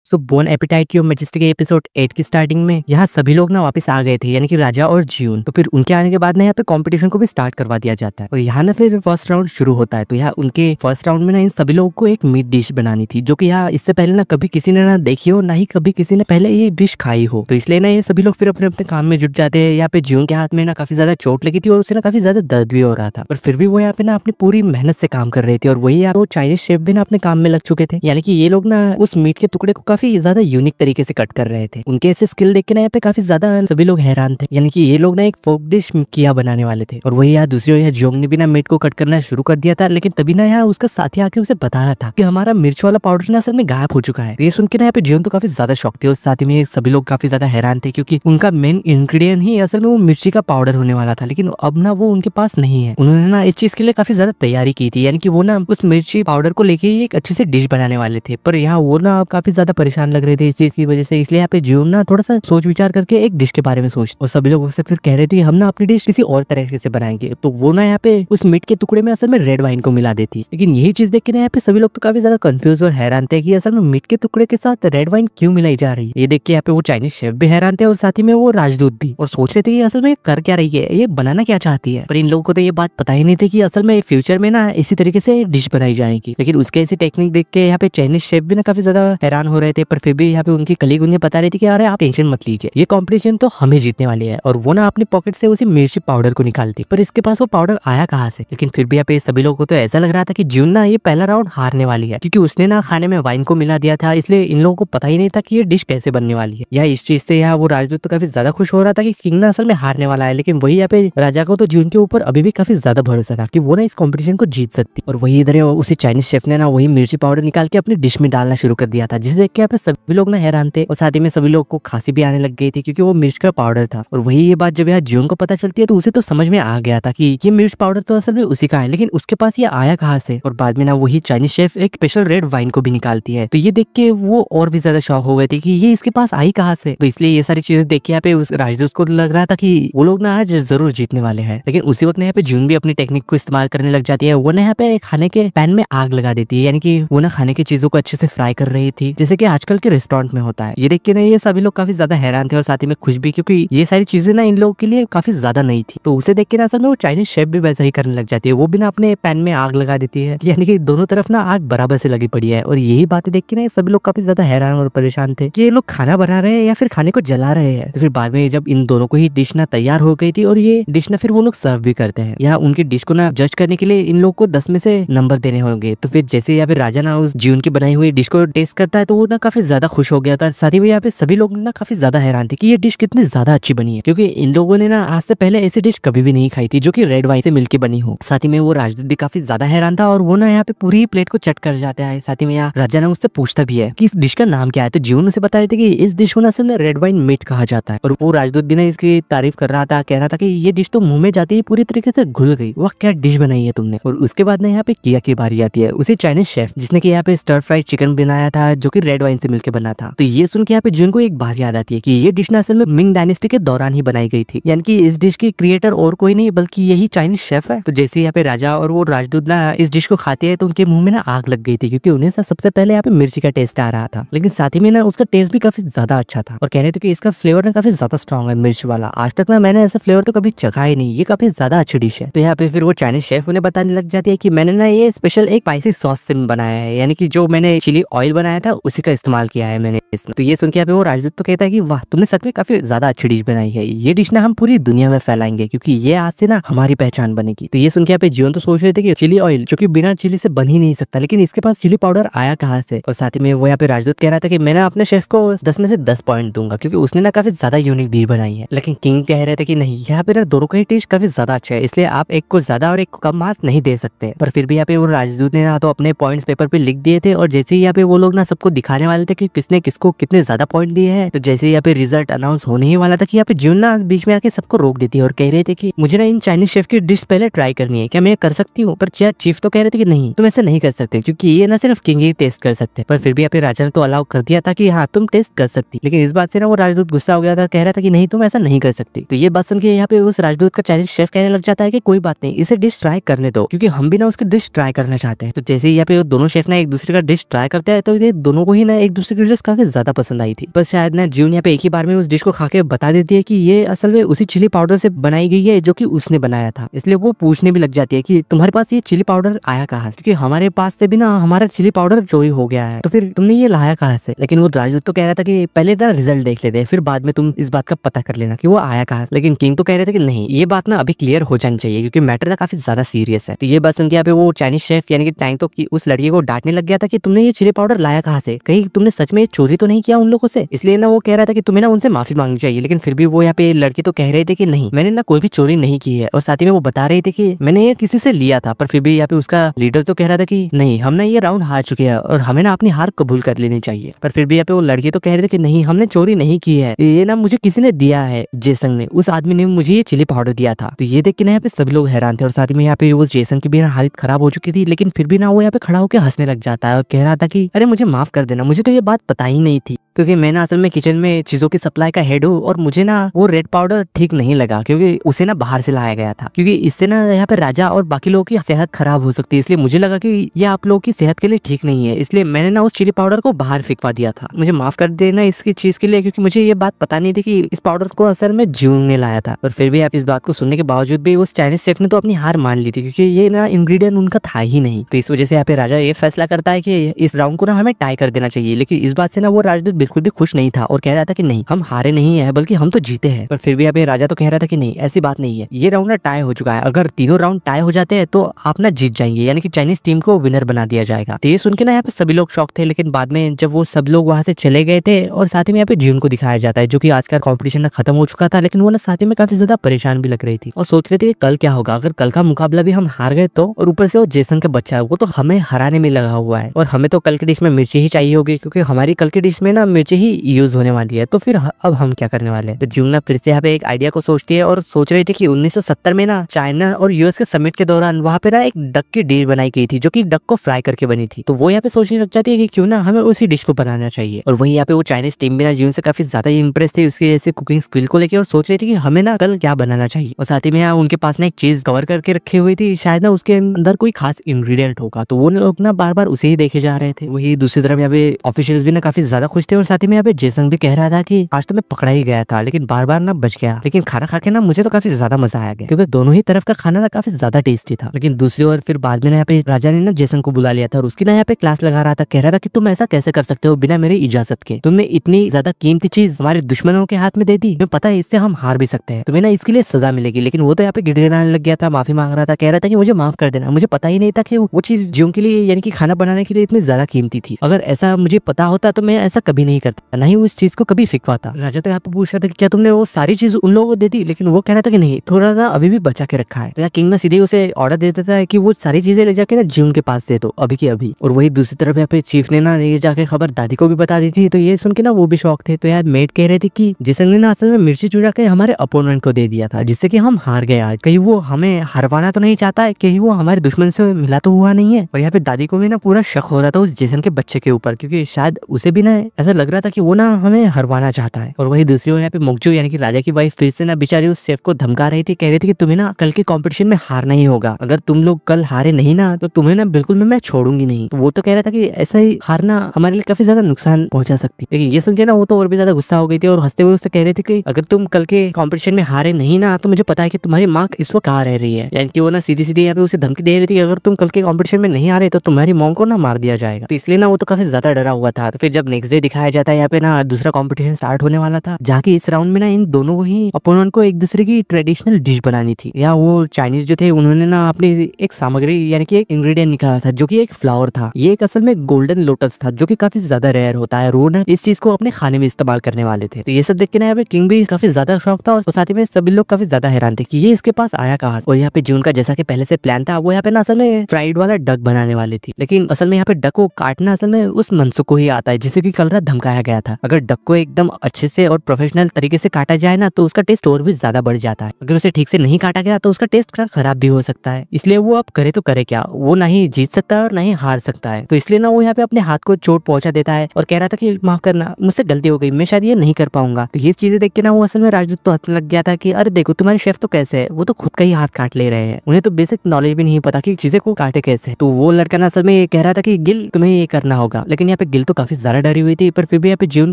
So bone appetite your majesty के episode 8 की starting में यहाँ सभी लोग ना वापस आ गए थे, यानी कि राजा और जियून। तो फिर उनके आने के बाद ना यहाँ पे कंपटीशन को भी स्टार्ट करवा दिया जाता है और यहाँ ना फिर फर्स्ट राउंड शुरू होता है। तो यहाँ उनके फर्स्ट राउंड में ना इन सभी लोगों को एक मीट डिश बनानी थी, जो कि यहाँ इससे पहले ना कभी किसी ने ना देखी हो, ना ही कभी किसी ने पहले ये डिश खाई हो। तो इसलिए ना ये सभी लोग फिर अपने अपने काम में जुट जाते हैं। यहाँ पे जियून के हाथ में ना काफी ज्यादा चोट लगी थी और उसे ना काफी ज्यादा दर्द भी हो रहा था, पर फिर भी वो यहाँ पे ना अपनी पूरी मेहनत से काम कर रहे थे। और वही वो चाइनीज शेफ भी ना अपने काम में लग चुके थे, यानी कि ये लोग ना उस मीट के टुकड़े को काफी ज्यादा यूनिक तरीके से कट कर रहे थे। उनके ऐसे स्किल देख के ना यहाँ पे काफी ज्यादा सभी लोग हैरान थे, यानी कि ये लोग ना एक फोक डिश किया बनाने वाले थे। और वही यहाँ दूसरी ओर जियोंग ने भी ना मीट को कट करना शुरू कर दिया था, लेकिन तभी ना यहाँ उसका साथी आके उसे बता रहा था कि हमारा मिर्च वाला पाउडर ना असल में गायब हो चुका है। तो ये सुन के ना यहाँ पे जियोंग तो काफी ज्यादा शौक थे और साथ में सभी लोग काफी ज्यादा हैरान थे, क्योंकि उनका मेन इंग्रेडिएंट ही असल में वो मिर्ची का पाउडर होने वाला था, लेकिन अब ना वो उनके पास नहीं है। उन्होंने ना इस चीज के लिए काफी ज्यादा तैयारी की थी, यानी कि वो ना उस मिर्ची पाउडर को लेके एक अच्छी से डिश बनाने वाले थे। पर यहाँ वो ना काफी ज्यादा परेशान लग रहे थे इस चीज की वजह से, इसलिए यहाँ पे जियोंग ना थोड़ा सा सोच विचार करके एक डिश के बारे में सोच, और सभी लोग उससे फिर कह रहे थे हम ना अपनी डिश किसी और तरीके से बनाएंगे। तो वो ना यहाँ पे उस मीट के टुकड़े में असल में रेड वाइन को मिला देती, लेकिन यही चीज देख के ना यहाँ पे सभी लोग तो काफी ज्यादा कंफ्यूज और हैरान थे कि असल में मीट के टुकड़े के साथ रेड वाइन क्यों मिलाई जा रही है। ये देख के यहाँ पे वो चाइनीज शेफ भी हैरान थे और साथ ही में वो राजदूत भी, और सोच रहे थे कि असल में कर क्या रही है, ये बनाना क्या चाहती है। पर इन लोगों को तो ये बात पता ही नहीं थी कि असल में फ्यूचर में ना इसी तरीके से डिश बनाई जाएगी। लेकिन उसके ऐसी टेक्निक देख के यहाँ पे चाइनीज शेफ भी ना काफी ज्यादा हैरान हो रहे थे, पर फिर भी यहाँ पे उनकी कलीग उन्हें बता रही थी कि अरे आप टेंशन मत लीजिए, ये कॉम्पिटिशन तो हमें जीतने वाली है। और वो ना अपने पॉकेट से उसी मिर्ची पाउडर को निकालती, पर इसके पास वो पाउडर आया कहाँ से। लेकिन फिर भी यहाँ पे सभी लोगों को तो ऐसा लग रहा था कि जियून ना ये पहला राउंड हारने वाली है, क्योंकि उसने ना खाने में वाइन को मिला दिया था, इसलिए इन लोगों को पता ही नहीं था कि ये डिश कैसे बनने वाली है। या इस चीज से यहाँ वो राजदूत तो काफी ज्यादा खुश हो रहा था कि किंग ना असल में हारने वाला है, लेकिन वही यहाँ पे राजा को तो जियून के ऊपर अभी भी काफी ज्यादा भरोसा था कि वो ना इस कॉम्पिटिशन को जीत सकती। और वही इधर उसी चाइनीज शेफ ने ना वही मिर्ची पाउडर निकाल के अपनी डिश में डालना शुरू कर दिया था, जिसे देख के यहाँ पे सभी लोग ना हैरान थे और साथ ही में सभी लोग को खांसी भी आने लग गई थी, क्योंकि वो मिर्च का पाउडर था। और वही ये बात जब यहाँ जियोंग को पता चलती है तो उसे तो समझ में आ गया था कि ये मिर्च पाउडर तो असल में उसी का है, लेकिन उसके पास ये आया कहाँ से। और बाद में ना वही चाइनीज शेफ एक स्पेशल रेड वाइन को भी निकालती है, तो ये देख के वो और भी ज्यादा शॉक हो गए थे कि ये इसके पास आई कहाँ से। तो इसलिए ये सारी चीजें देख के यहाँ पे उस राजदूत को लग रहा था कि वो लोग ना आज जरूर जीतने वाले हैं। लेकिन उसी वक्त यहाँ पे जियोंग भी अपनी टेक्निक को इस्तेमाल करने लग जाती है। वो ना यहाँ पे खाने के पैन में आग लगा देती है, यानी कि वो ना खाने की चीजों को अच्छे से फ्राई कर रही थी, जैसे कि आजकल के रेस्टोरेंट में होता है। ये देख के ना ये सभी लोग काफी ज्यादा हैरान थे और साथ ही में खुश भी, क्योंकि ये सारी चीजें ना इन लोगों के लिए काफी ज्यादा नई थी। तो उसे देख के ना असल में वो चाइनीज शेफ भी वैसा ही करने लग जाती है, वो भी ना अपने पैन में आग लगा देती है, यानी कि दोनों तरफ ना आग बराबर से लगी पड़ी है। और यही बातें देख के ना सभी लोग काफी ज्यादा हैरान और परेशान थे कि ये लोग खाना बना रहे हैं या फिर खाने को जला रहे हैं। तो फिर बाद में जब इन दोनों को ही डिश ना तैयार हो गई थी और ये डिश ना फिर वो लोग सर्व भी करते हैं, यहाँ उनकी डिश को ना जज करने के लिए इन लोग को 10 में से नंबर देने होंगे। तो फिर जैसे यहाँ पे राजा ना उस जियून की बनाई हुई डिश को टेस्ट करता है तो वो ना काफी ज्यादा खुश हो गया था। साथ ही में यहाँ पे सभी लोग ना काफी ज्यादा हैरान थे कि ये डिश कितनी ज्यादा अच्छी बनी है, क्योंकि इन लोगों ने ना आज से पहले ऐसी डिश कभी भी नहीं खाई थी जो कि रेड वाइन से मिलके बनी हो। साथ ही में वो राजदूत भी काफी ज्यादा हैरान था और वो ना यहाँ पे पूरी प्लेट को चट कर जाता है। साथ ही में यहाँ राजा ना उससे पूछता भी है कि इस डिश का नाम क्या है, तो जियून उसे बता रहे थे कि इस डिश को ना असल में रेड वाइन मीट कहा जाता है। और वो राजदूत भी ना इसकी तारीफ कर रहा था, कह रहा था कि ये डिश तो मुंह में जाती ही पूरी तरीके से घुल गई, वह क्या डिश बनाई है तुमने। और उसके बाद ना यहाँ पे किया की बारी आती है, उसी चाइनीज शेफ जिसने कि यहाँ पे स्टर फ्राइड चिकन बनाया था जो कि रेड वाइन से मिलकर बना था। तो ये सुन के यहाँ पे जियून को एक बात याद आती है कि ये डिश ना असल में मिंग डायनेस्टी के दौरान ही बनाई गई थी, यानी कि इस डिश की क्रिएटर और कोई नहीं बल्कि यही चाइनीज शेफ है। तो जैसे यहाँ पे राजा और वो राजदूत ना इस डिश को खाते हैं तो उनके मुंह में ना आग लग गई थी, क्योंकि उन्हें सबसे पहले यहाँ पे मिर्ची का टेस्ट आ रहा था, लेकिन साथ ही में ना उसका टेस्ट भी काफी ज्यादा अच्छा था और कह रहे थे कि इसका फ्लेवर ना काफी ज्यादा स्ट्रॉन्ग है मिर्च वाला। आज तक ना मैंने ऐसा फ्लेवर तो कभी चखा ही नहीं, ये काफी ज्यादा अच्छी डिश है। तो यहाँ पे फिर वो चाइनीज शेफ उन्हें बताने लग जाती है कि मैंने ना ये स्पेशल एक स्पाइसी सॉस से बनाया है, यानी कि जो मैंने चिली ऑयल बनाया था उसी का इस्तेमाल किया है मैंने इसमें। तो ये सुन के यहाँ पे वो राजदूत तो कहता है कि वाह तुमने सच में काफी ज्यादा अच्छी डिश बनाई है, ये डिश ना हम पूरी दुनिया में फैलाएंगे, क्योंकि ये आज से ना हमारी पहचान बनेगी। तो ये सुन के यहाँ पे जियोन तो सोच रहे थे कि चिली ऑयल जो कि बिना चिली से बन ही नहीं सकता, लेकिन इसके पास चिली पाउडर आया कहाँ से। और साथ ही में वो यहाँ पे राजदूत कह रहा था कि मैंने अपने शेफ को 10 में से 10 पॉइंट दूंगा, क्योंकि उसने ना काफी ज्यादा यूनिक डिश बनाई है। लेकिन किंग कह रहे थे कि नहीं, यहाँ पे ना दोनों का ही टेस्ट काफी ज्यादा अच्छा है, इसलिए आप एक को ज्यादा और एक को कम मार्क नहीं दे सकते। पर फिर भी यहाँ पे वो राजदूत ने ना तो अपने पॉइंट्स पेपर पे लिख दिए थे, और जैसे ही यहाँ पे वो लोग ना सबको दिखाने वाले थे कि किसने किसको कितने ज्यादा पॉइंट दिए हैं, तो जैसे यहाँ पे रिजल्ट अनाउंस होने ही वाला था कि यहाँ पे जियून ना बीच में आके सबको रोक देती है और कह रहे थे कि मुझे ना इन चाइनीज शेफ की डिश पहले ट्राई करनी है, क्या मैं कर सकती हूँ। पर चीफ तो कह रहे थे कि नहीं तुम ऐसा नहीं कर सकते, क्योंकि ये ना सिर्फ किंग ही टेस्ट कर सकते। पर फिर भी यहाँ पे राजा ने तो अलाउ कर दिया था कि हाँ तुम टेस्ट कर सकती, लेकिन इस बात से ना वो राजदूत गुस्सा हो गया था, कह रहा था कि नहीं तुम ऐसा नहीं कर सकती। तो ये बात सुन के यहाँ पे उस राजदूत का चाइनीज शेफ कहने लग जाता है कि कोई बात नहीं, इसे डिश ट्राई करने दो, क्योंकि हम भी ना उसकी डिश ट्राई करना चाहते हैं। तो जैसे ही यहाँ पे दोनों शेफ ना एक दूसरे का डिश ट्राई करते हैं तो ये दोनों को ही ना एक दूसरे की डिश काफी ज्यादा पसंद आई थी। बस शायद ना ज्यून यहाँ पे एक ही बार में उस डिश को खा के बता देती है कि ये असल में उसी चिली पाउडर से बनाई गई है जो कि उसने बनाया था। इसलिए वो पूछने भी लग जाती है कि तुम्हारे पास ये चिली पाउडर आया कहाँ से, क्योंकि हमारे पास से भी ना हमारा चिली पाउडर चोरी हो गया है, तो फिर तुमने ये लाया कहाँ से। लेकिन वो राजदूत तो कह रहा था कि पहले ना रिजल्ट देख लेते हैं, फिर बाद में तुम इस बात का पता कर लेना कि वो आया कहाँ से। लेकिन किंग तो कह रहे थे कि नहीं, ये बात ना अभी क्लियर हो जानी चाहिए क्योंकि मैटर ना काफी ज्यादा सीरियस है। तो ये बात सुन के यहाँ पे वो चाइनीज शेफ यानी कि टैंग तो उस लड़की को डांटने लग गया था कि तुमने ये चिली पाउडर लाया कहाँ से, कहीं तुमने सच में चोरी तो नहीं किया उन लोगों से। इसलिए ना वो कह रहा था कि तुम्हें ना उनसे माफी मांगनी चाहिए। लेकिन फिर भी वो यहाँ पे लड़के तो कह रहे थे कि नहीं, मैंने ना कोई भी चोरी नहीं की है, और साथ ही में वो बता रहे थे कि मैंने ये किसी से लिया था। पर फिर भी यहाँ पे उसका लीडर तो कह रहा था कि नहीं, हम ना ये राउंड हार चुके हैं और हमें ना अपनी हार कबूल कर लेनी चाहिए। पर फिर भी यहाँ पे वो लड़के तो कह रहे थे कि नहीं, हमने चोरी नहीं की है, ये ना मुझे किसी ने दिया है, जेसन ने, उस आदमी ने मुझे ये चिली पाउडर दिया था। तो ये देख के ना यहाँ पे सभी लोग हैरान थे, और साथ ही में यहाँ पे वो जेसन की भी हालत खराब हो चुकी थी। लेकिन फिर भी ना वो यहाँ पे खड़ा होकर हंसने लग जाता है और कह रहा था कि अरे मुझे माफ कर देना, मुझे तो ये बात पता ही नहीं थी, क्योंकि मैं ना असल में किचन में चीजों की सप्लाई का हेड हूँ, और मुझे ना वो रेड पाउडर ठीक नहीं लगा क्योंकि उसे ना बाहर से लाया गया था, क्योंकि इससे ना यहाँ पे राजा और बाकी लोगों की सेहत खराब हो सकती है। इसलिए मुझे लगा कि ये आप लोगों की सेहत के लिए ठीक नहीं है, इसलिए मैंने ना उस चिली पाउडर को बाहर फेंकवा दिया था। मुझे माफ कर देना इसकी चीज के लिए, क्योंकि मुझे ये बात पता नहीं थी कि इस पाउडर को असल में ज्यून ने लाया था। और फिर भी आप इस बात को सुनने के बावजूद भी उस चाइनीज शेफ ने तो अपनी हार मान ली थी, क्योंकि ये ना इंग्रेडिएंट उनका था ही नहीं। तो इस वजह से यहाँ पे राजा ये फैसला करता है कि इस राउंड को ना हमें टाई कर देना चाहिए। लेकिन इस बात से ना वो राजदूत बिल्कुल भी खुश नहीं था और कह रहा था कि नहीं, हम हारे नहीं है बल्कि हम तो जीते हैं। पर फिर भी यहाँ पे राजा तो कह रहा था कि नहीं, ऐसी बात नहीं है, ये राउंड ना टाई हो चुका है, अगर तीनों राउंड टाई हो जाते हैं तो आप ना जीत जाएंगे, यानी कि चाइनीज टीम को विनर बना दिया जाएगा। तो ये सुन के ना यहाँ पे सभी लोग शॉक थे। लेकिन बाद में जब वो सब लोग वहां से चले गए थे, और साथ ही में यहाँ पे ज्यून को दिखाया जाता है जो कि आज का कॉम्पिटिशन ना खत्म हो चुका था, लेकिन वो ना साथ ही में काफी ज्यादा परेशान भी लग रही थी और सोच रहे थे कि कल क्या होगा, अगर कल का मुकाबला भी हम हार गए तो। और ऊपर से वो जेसन का बच्चा है, वो तो हमें हराने में लगा हुआ है, और हमें तो कल की डिश में मिर्ची ही चाहिए होगी, क्योंकि हमारी कल की डिश में ना मिर्ची ही यूज होने वाली है। तो फिर अब हम क्या करने वाले हैं। तो ज्यून ना फिर से यहाँ पे एक आइडिया को सोचती है और सोच रही थी कि 1970 में ना चाइना और यूएस के समिट के दौरान वहाँ पे ना एक डक की डिश बनाई गई थी जो कि डक को फ्राई करके बनी थी। तो वो यहाँ पे सोचने लग जाती है कि क्यों ना हमें उसी डिश को बनाना चाहिए। और वही यहाँ पे वो चाइनीज टीम भी ना ज्यून से काफी ज्यादा इंप्रेस थी उसकी ऐसे कुकिंग स्किल को लेकर, और सोच रही थी कि हमें ना कल क्या बनाना चाहिए। और साथ ही में उनके पास ना एक चीज कवर करके रखी हुई थी, शायद ना उसके अंदर कोई खास इंग्रेडिएंट होगा, तो वो लोग ना बार बार उसे ही देखे जा रहे थे। वही दूसरी तरफ यहाँ पे ऑफिशियल्स भी ना काफी ज्यादा खुश थे, और साथ ही में यहाँ पे जेसन भी कह रहा था कि आज तो मैं पकड़ा ही गया था लेकिन बार बार ना बच गया, लेकिन खाना खा के ना मुझे तो काफी ज्यादा मजा आया गया, क्योंकि दोनों ही तरफ का खाना ना काफी ज्यादा टेस्टी था। लेकिन दूसरी ओर फिर बाद में यहाँ पे राजा ने ना जेसन को बुला लिया था और उसकी ना यहाँ पे क्लास लगा रहा था, कह रहा था कि तुम ऐसा कैसे कर सकते हो बिना मेरी इजाजत के, तुमने इतनी ज्यादा कीमती चीज हमारे दुश्मनों के हाथ में दे दी, तुम्हें पता है इससे हम हार भी सकते हैं, तुम्हें ना इसके लिए सजा मिलेगी। लेकिन वो तो यहाँ पे गिड़गिड़ाने लग गया था, माफी मांग रहा था, कह रहा था कि मुझे माफ कर देना, मुझे पता ही नहीं था कि वो चीज ज्यून के लिए यानी कि खाना बनाने के लिए इतनी ज्यादा कीमती थी, अगर ऐसा मुझे पता होता तो मैं ऐसा कभी नहीं करता, ना ही उस चीज को कभी फेंकवाता। राजा तो यहाँ पे पूछ रहा था कि क्या तुमने वो सारी चीज उन लोगों को दे दी, लेकिन वो कह रहा था कि नहीं, थोड़ा ना अभी भी बचा के रखा है। तो किंग ना सीधे उसे ऑर्डर दे देता है कि वो सारी चीजें ले जाके ना ज्यून के पास दे दो अभी की अभी। और वही दूसरी तरफ यहाँ पे चीफ ने ना ये जाके खबर दादी को भी बता दी थी, तो ये सुन के ना वो भी शौक थे। तो यार मेट कह रहे थे कि जिसन ने ना असल में मिर्ची चुरा के हमारे अपोनेंट को दे दिया था, जिससे कि हम हार गए आज, कहीं वो हमें हरवाना तो नहीं चाहता है, कहीं वो हमारे दुश्मन से मिला तो हुआ नहीं है। और यहाँ पे दादी को भी ना पूरा शक हो रहा था उस जेसन के बच्चे के ऊपर, क्योंकि शायद उसे भी ना ऐसा लग रहा था कि वो ना हमें हरवाना चाहता है। और वही दूसरी ओर यहाँ पे मोकजू यानी कि राजा की वाइफ फिर से ना बेचारी उस शेफ को धमका रही थी, कह रही थी कि तुम्हें ना कल के कंपटीशन में हारना ही होगा, अगर तुम लोग कल हारे नहीं ना तो तुम्हें ना बिल्कुल मैं छोड़ूंगी नहीं। तो वो तो कह रहा था कि ऐसा ही हारना हमारे लिए काफी ज्यादा नुकसान पहुंचा सकती है। लेकिन ये सुन के ना वो तो और भी ज्यादा गुस्सा हो गई थी और हंसते हुए उससे कह रहे थे कि अगर तुम कल के कंपटीशन में हारे नहीं ना तो मुझे पता है कि तुम्हारी माँ इस वक्त कहाँ रह रही है। यानी कि वो ना सीधी सीधी यहाँ पे उसे धमकी दे रही थी, अगर तुम कल के कंपटीशन में नहीं आ रहे तो तुम्हारी मॉम को ना मार दिया जाएगा। तो इसलिए ना वो तो काफी ज्यादा डरा हुआ था। तो फिर जब नेक्स्ट डे दिखाया जाता है यहाँ पे ना दूसरा कंपटीशन स्टार्ट होने वाला था, जहाँ की इस राउंड में ना इन दोनों को ही अपोनेंट को एक दूसरे की ट्रेडिशनल डिश बनानी थी। या वो चाइनीज जो थे उन्होंने ना अपनी एक सामग्री यानी कि एक इंग्रेडिएंट निकाला था जो कि एक फ्लावर था। ये एक असल में गोल्डन लोटस था जो कि काफी ज्यादा रेयर होता है। वो ना इस चीज को अपने खाने में इस्तेमाल करने वाले थे। तो ये सब देख के ना यहाँ पे किंग भी काफी ज्यादा शौक था और साथ ही में सभी लोग काफी ज्यादा हैरान थे कि ये इसके पास आया कहाँ। और यहाँ पे जून का जैसा कि पहले से प्लान था, वो यहाँ पे ना असल में फ्राइड वाला डक बनाने वाली थी, लेकिन असल में यहाँ पे डक को काटना असल में उस मनसुख को ही आता है जिसे कि कल रात धमकाया गया था। अगर डक को एकदम अच्छे से और प्रोफेशनल तरीके से काटा जाए ना तो उसका टेस्ट और भी ज्यादा बढ़ जाता है। अगर उसे ठीक से नहीं काटा गया तो उसका टेस्ट खराब भी हो सकता है। इसलिए वो अब करे तो करे क्या, वो ना ही जीत सकता है और ना ही हार सकता है। तो इसलिए ना वो यहाँ पे अपने हाथ को चोट पहुंचा देता है और कह रहा था कि माफ करना, मुझसे गलती हो गई, मैं शायद ये नहीं कर पाऊंगा। तो ये चीजें देख के ना वो असल में राजदूत तो हंसने लग गया था कि अरे देखो तुम्हारे शेफ तो कैसे है, वो तो खुद का ही हाथ काट ले रहे हैं, उन्हें तो बेसिक नॉलेज भी नहीं पता कि चीजें को काटे कैसे। तो वो लड़का ना असल में कह रहा था कि गिल तुम्हें ये करना होगा, लेकिन यहाँ पे गिल तो काफी ज्यादा डरी हुई थी। पर फिर भी यहाँ पे जीवन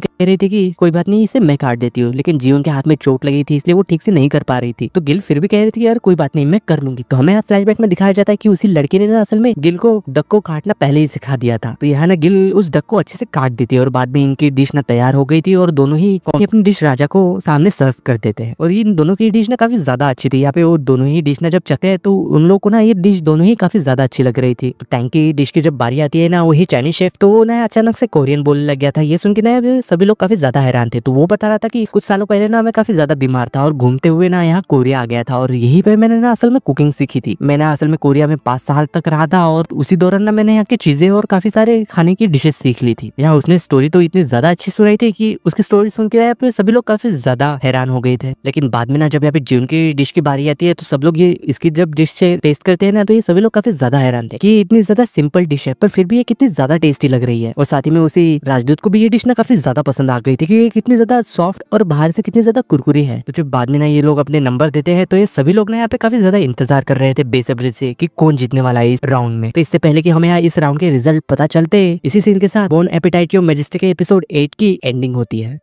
कह रही थी कि कोई बात नहीं, इसे मैं काट देती हूँ, लेकिन जीवन के हाथ में चोट लगी थी इसलिए वो ठीक से नहीं कर पा रही थी। तो गिल फिर भी कह रही थी यार कोई बात नहीं, मैं कर लूंगी। तो हमें यहाँ फ्लैशबैक में दिखाया जाता है कि उसी लड़के ने ना असल में गिल को डक को काटना पहले ही सिखा दिया था। तो यहाँ ना गिल उस डक को अच्छे से काट देती है और बाद में इनकी डिश ना तैयार हो गई थी और दोनों ही अपनी डिश राजा को सामने सर्व कर देते हैं। और इन दोनों की डिश ना काफी ज्यादा अच्छी थी। यहाँ पे वो दोनों ही डिश ना जब चखे हैं तो उन लोगों को ना ये डिश दोनों ही काफी ज्यादा अच्छी लग रही थी। तो टैंक की डिश की जब बारी आती है ना वही चाइनीज शेफ, तो ना अचानक से कोरियन बोलने लग गया था। ये सुन के ना सभी लोग काफी ज्यादा हैरान थे। तो वो बता रहा था कि कुछ सालों पहले ना मैं काफी ज्यादा बीमार था और घूमते हुए ना यहाँ कोरिया आ गया था और यहीं पे मैंने ना असल में कुकिंग सीखी थी। मैंने असल में कोरिया में 5 साल तक रहा था और उसी दौरान ना मैंने यहाँ की चीजें और काफी सारे खाने की डिशेस सीख ली थी। यहाँ उसने स्टोरी तो इतनी ज्यादा अच्छी सुनाई थी कि उसकी स्टोरी सुन के यहाँ पे सभी लोग काफी ज्यादा हैरान हो गए थे। लेकिन बाद में ना जब यहाँ पे जून की डिश की बारी आती है तो सब लोग ये इसकी जब डिश से टेस्ट करते हैं ना तो ये सभी लोग काफी ज्यादा हैरान थे कि इतनी ज्यादा सिंपल डिश है पर फिर भी ये कितनी ज्यादा टेस्टी लग रही है। और साथ ही में उसी राजदूत को भी ये डिश ना काफी ज्यादा पसंद आ गई थी कि ये कितनी ज्यादा सॉफ्ट और बाहर से कितनी ज्यादा कुरकुरी है। तो जब बाद में ना ये लोग अपने नंबर देते हैं तो ये सभी लोग ना यहाँ पे काफी ज्यादा इंतजार कर रहे थे बेसब्री से कि कौन जीतने वाला है इस राउंड में। तो इससे पहले कि हमें यहाँ इस राउंड के रिजल्ट पता चलते, इसी सीन के साथ बोन एपेटाइट योर मैजेस्टी के एपिसोड 8 की एंडिंग होती है।